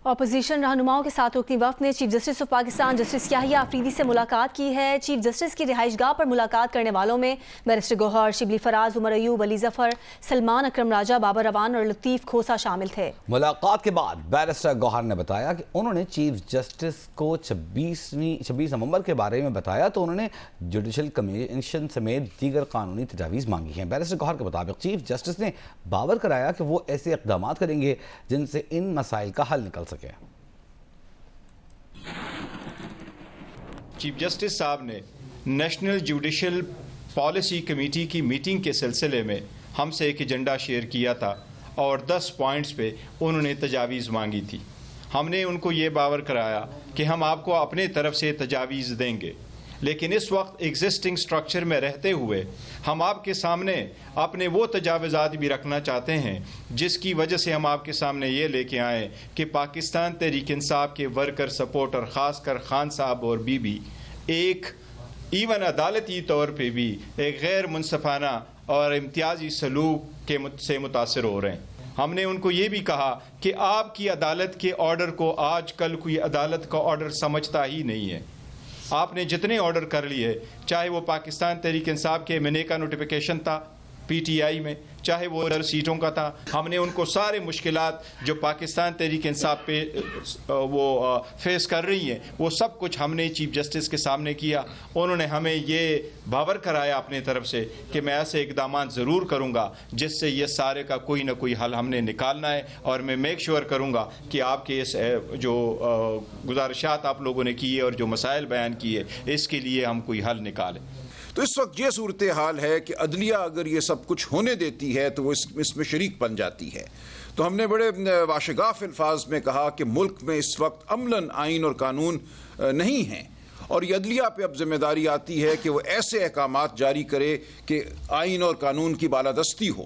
Opposition رہنماؤں کے ساتھ رکنی وفد نے chief justice of Pakistan justice Yahya Afridi سے ملاقات کی ہے۔ چیف جسٹس کی رہائش گاہ پر ملاقات کرنے والوں میں بیرسٹر گوہر، شبلی فراز، عمر ایوب، علی ظفر، سلمان اکرم راجہ، بابر روان اور لطیف کھوسہ شامل تھے۔ ملاقات کے بعد بیرسٹر گوہر نے بتایا کہ انہوں نے چیف جسٹس کو 26 نومبر کے بارے میں بتایا تو انہوں نے جوڈیشل کمیشن سمیت دیگر قانونی تجاویز مانگی ہیں۔ بیرسٹر گوہر کے مطابق چیف جسٹس نے باور کرایا کہ وہ ایسے اقدامات کریں گے جن سے ان مسائل کا حل نکل سکے۔ چیف جسٹس صاحب نے نیشنل جوڈیشل پالیسی کمیٹی کی میٹنگ کے سلسلے میں ہم سے ایک ایجنڈا شیئر کیا تھا اور 10 پوائنٹس پہ انہوں نے تجاویز مانگی تھی۔ ہم نے ان کو یہ باور کرایا کہ ہم آپ کو اپنے طرف سے تجاویز دیں گے، لیکن اس وقت ایگزسٹنگ سٹرکچر میں رہتے ہوئے ہم آپ کے سامنے اپنے وہ تجاوزات بھی رکھنا چاہتے ہیں جس کی وجہ سے ہم آپ کے سامنے یہ لے کے آئیں کہ پاکستان تحریک انصاف کے ورکر سپورٹر خاص کر خان صاحب اور بی بی ایک ایون عدالتی طور پہ بھی ایک غیر منصفانہ اور امتیازی سلوک سے متاثر ہو رہے ہیں۔ ہم نے ان کو یہ بھی کہا کہ آپ کی عدالت کے آرڈر کو آج کل کوئی عدالت کا آرڈر سمجھتا ہی نہیں ہے۔ آپ نے جتنے آرڈر کر لیے، چاہے وہ پاکستان تحریک انصاف کے ایمنے کا نوٹیفیکیشن تھا پی ٹی آئی میں، چاہے وہ ادھر سیٹوں کا تھا، ہم نے ان کو سارے مشکلات جو پاکستان تحریک انصاف پہ وہ فیس کر رہی ہیں وہ سب کچھ ہم نے چیف جسٹس کے سامنے کیا۔ انہوں نے ہمیں یہ باور کرایا اپنے طرف سے کہ میں ایسے اقدامات ضرور کروں گا جس سے یہ سارے کا کوئی نہ کوئی حل ہم نے نکالنا ہے، اور میں میک شیور کروں گا کہ آپ کے اس جو گزارشات آپ لوگوں نے کیے اور جو مسائل بیان کیے اس کے لیے ہم کوئی حل نکالیں۔ تو اس وقت یہ صورتحال ہے کہ عدلیہ اگر یہ سب کچھ ہونے دیتی ہے تو وہ اس میں شریک بن جاتی ہے۔ تو ہم نے بڑے واشگاف الفاظ میں کہا کہ ملک میں اس وقت عملاً آئین اور قانون نہیں ہیں، اور یہ عدلیہ پہ اب ذمہ داری آتی ہے کہ وہ ایسے احکامات جاری کرے کہ آئین اور قانون کی بالادستی ہو۔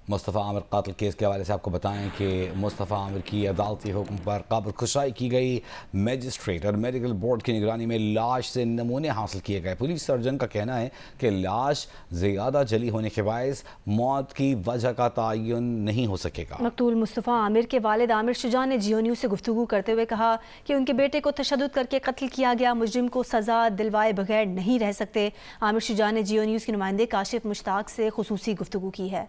مصطفیٰ عامر قاتل کیس کے حوالے سے آپ کو بتائیں کہ مصطفیٰ عامر کی عدالتی حکم پر قابل کشائی کی گئی۔ میجسٹریٹ اور میڈیکل بورڈ کی نگرانی میں لاش سے نمونے حاصل کیے گئے۔ پولیس سرجن کا کہنا ہے کہ لاش زیادہ جلی ہونے کے باعث موت کی وجہ کا تعین نہیں ہو سکے گا۔ مقتول مصطفیٰ عامر کے والد عامر شجاع نے جیو نیوز سے گفتگو کرتے ہوئے کہا کہ ان کے بیٹے کو تشدد کر کے قتل کیا گیا، مجرم کو سزا دلوائے بغیر نہیں رہ سکتے۔ عامر شجاع نے جیو نیوز کے نمائندے کاشف مشتاق سے خصوصی گفتگو کی ہے۔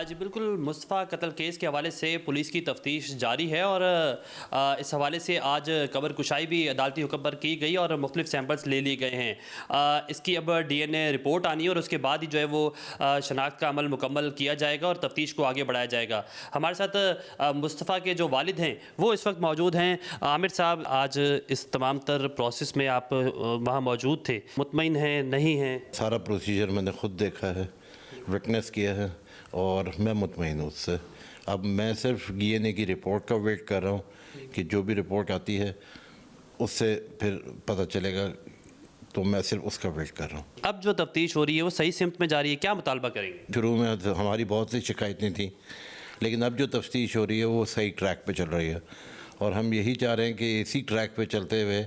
جی بالکل، مصطفیٰ قتل کیس کے حوالے سے پولیس کی تفتیش جاری ہے، اور اس حوالے سے آج قبر کشائی بھی عدالتی حکم پر کی گئی اور مختلف سیمپلز لے لیے گئے ہیں۔ اس کی اب ڈی این اے رپورٹ آنی ہے اور اس کے بعد ہی جو ہے وہ شناخت کا عمل مکمل کیا جائے گا اور تفتیش کو آگے بڑھایا جائے گا۔ ہمارے ساتھ مصطفیٰ کے جو والد ہیں وہ اس وقت موجود ہیں۔ عامر صاحب، آج اس تمام تر پروسیس میں آپ وہاں موجود تھے، مطمئن ہیں نہیں ہیں؟ سارا پروسیجر میں نے خود دیکھا ہے، وٹنس کیا ہے، اور میں مطمئن ہوں اس سے۔ اب میں صرف ڈی این اے کی رپورٹ کا ویٹ کر رہا ہوں کہ جو بھی رپورٹ آتی ہے اس سے پھر پتہ چلے گا، تو میں صرف اس کا ویٹ کر رہا ہوں۔ اب جو تفتیش ہو رہی ہے وہ صحیح سمت میں جاری ہے، کیا مطالبہ کریں گے؟ شروع میں ہماری بہت سی شکایتیں تھیں، لیکن اب جو تفتیش ہو رہی ہے وہ صحیح ٹریک پہ چل رہی ہے، اور ہم یہی چاہ رہے ہیں کہ اسی ٹریک پہ چلتے ہوئے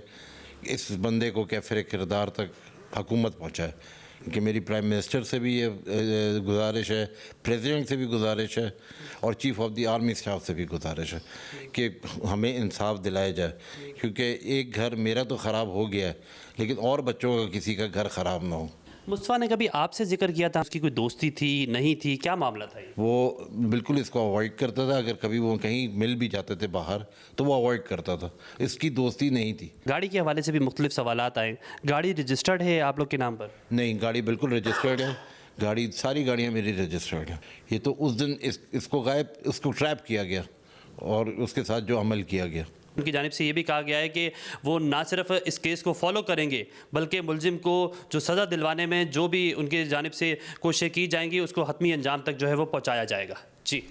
اس بندے کو کیفر کردار تک حکومت پہنچائے۔ کہ میری پرائم منسٹر سے بھی یہ گزارش ہے، پریزیڈنٹ سے بھی گزارش ہے، اور chief of the army staff سے بھی گزارش ہے کہ ہمیں انصاف دلایا جائے، کیونکہ ایک گھر میرا تو خراب ہو گیا ہے لیکن اور بچوں کا کسی کا گھر خراب نہ ہو۔ مصطفیٰ نے کبھی آپ سے ذکر کیا تھا اس کی کوئی دوستی تھی نہیں تھی، کیا معاملہ تھا یہ؟ وہ بالکل اس کو اوائڈ کرتا تھا، اگر کبھی وہ کہیں مل بھی جاتے تھے باہر تو وہ اوائڈ کرتا تھا، اس کی دوستی نہیں تھی۔ گاڑی کے حوالے سے بھی مختلف سوالات آئے، گاڑی رجسٹرڈ ہے آپ لوگ کے نام پر؟ نہیں، گاڑی بالکل رجسٹرڈ ہے، گاڑی ساری گاڑیاں میری رجسٹرڈ ہیں۔ یہ تو اس دن اس کو ٹریپ کیا گیا اور اس کے ساتھ جو عمل کیا گیا۔ ان کی جانب سے یہ بھی کہا گیا ہے کہ وہ نہ صرف اس کیس کو فالو کریں گے بلکہ ملزم کو جو سزا دلوانے میں جو بھی ان کی جانب سے کوششیں کی جائیں گی اس کو حتمی انجام تک جو ہے وہ پہنچایا جائے گا۔ جی